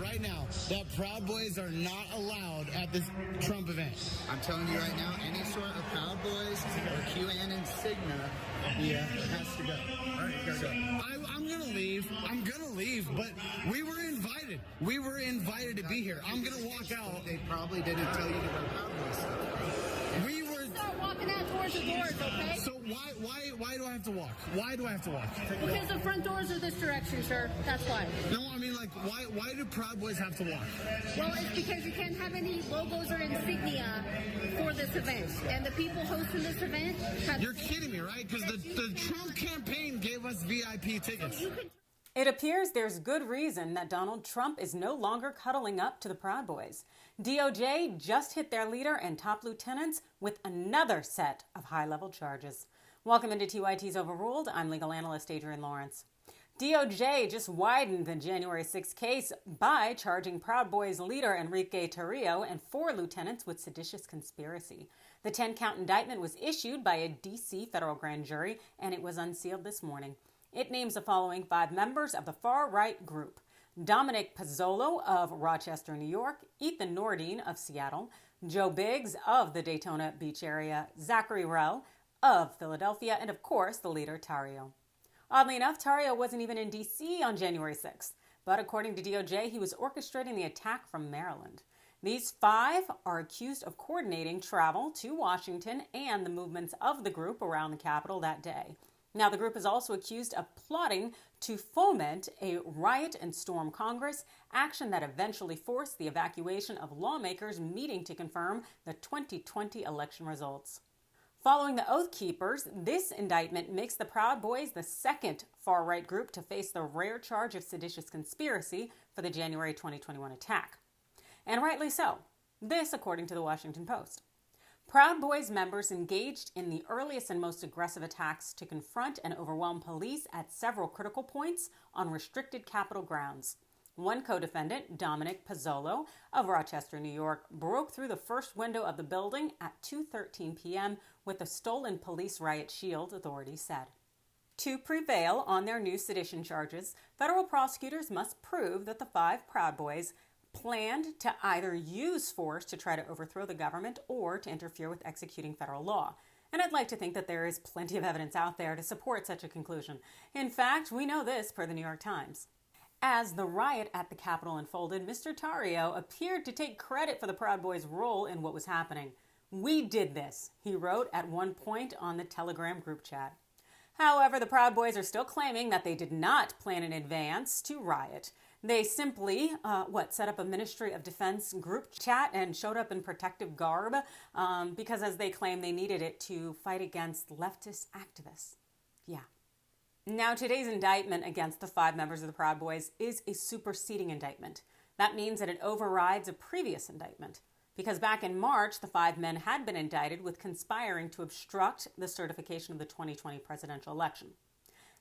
right now that Proud Boys are not allowed at this Trump event. I'm telling you right now, any sort of Proud Boys or QAnon insignia has to go. All right, you gotta go. I'm gonna leave, but we were invited. We were invited to be here. I'm gonna walk out. They probably didn't tell you to go Proud Boys stuff. We were... Start walking out towards the doors, okay? So why do I have to walk? Why do I have to walk? Because the front doors are this direction, sir. That's why. No, I mean, like, why do Proud Boys have to walk? Well, it's because you can't have any logos or insignia for this event. And the people hosting this event have... You're kidding me, right? Because the Trump campaign gave us VIP tickets. It appears there's good reason that Donald Trump is no longer cuddling up to the Proud Boys. DOJ just hit their leader and top lieutenants with another set of high-level charges. Welcome into TYT's Overruled. I'm legal analyst Adrienne Lawrence. DOJ just widened the January 6th case by charging Proud Boys leader Enrique Tarrio and 4 lieutenants with seditious conspiracy. The 10-count indictment was issued by a D.C. federal grand jury, and it was unsealed this morning. It names the following 5 members of the far-right group: Dominic Pizzolo of Rochester, New York, Ethan Nordine of Seattle, Joe Biggs of the Daytona Beach area, Zachary Rell of Philadelphia, and of course, the leader, Tarrio. Oddly enough, Tarrio wasn't even in D.C. on January 6th, but according to DOJ, he was orchestrating the attack from Maryland. These 5 are accused of coordinating travel to Washington and the movements of the group around the Capitol that day. Now, the group is also accused of plotting to foment a riot and storm Congress, action that eventually forced the evacuation of lawmakers meeting to confirm the 2020 election results. Following the Oath Keepers, this indictment makes the Proud Boys the second far-right group to face the rare charge of seditious conspiracy for the January 2021 attack. And rightly so. This, according to the Washington Post. Proud Boys members engaged in the earliest and most aggressive attacks to confront and overwhelm police at several critical points on restricted Capitol grounds. One co-defendant, Dominic Pizzolo of Rochester, New York, broke through the first window of the building at 2:13 p.m. with a stolen police riot shield, authorities said. To prevail on their new sedition charges, federal prosecutors must prove that the 5 Proud Boys planned to either use force to try to overthrow the government or to interfere with executing federal law. And I'd like to think that there is plenty of evidence out there to support such a conclusion. In fact, we know this per the New York Times. As the riot at the Capitol unfolded, Mr. Tarrio appeared to take credit for the Proud Boys' role in what was happening. "We did this," he wrote at one point on the Telegram group chat. However, the Proud Boys are still claiming that they did not plan in advance to riot. They simply, set up a Ministry of Defense group chat and showed up in protective garb because, as they claim, they needed it to fight against leftist activists. Yeah. Now, today's indictment against the 5 members of the Proud Boys is a superseding indictment. That means that it overrides a previous indictment. Because back in March, the 5 men had been indicted with conspiring to obstruct the certification of the 2020 presidential election.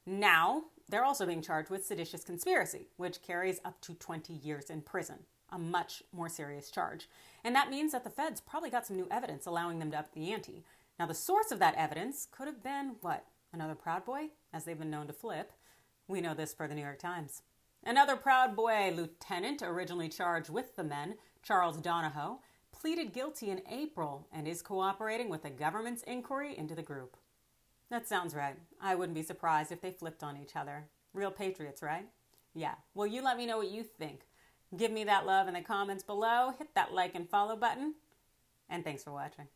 Now, they're also being charged with seditious conspiracy, which carries up to 20 years in prison, a much more serious charge. And that means that the feds probably got some new evidence allowing them to up the ante. Now, the source of that evidence could have been, another Proud Boy, as they've been known to flip. We know this per the New York Times. Another Proud Boy lieutenant originally charged with the men, Charles Donahoe, pleaded guilty in April and is cooperating with the government's inquiry into the group. That sounds right. I wouldn't be surprised if they flipped on each other. Real patriots, right? Yeah. Well, you let me know what you think. Give me that love in the comments below. Hit that like and follow button. And thanks for watching.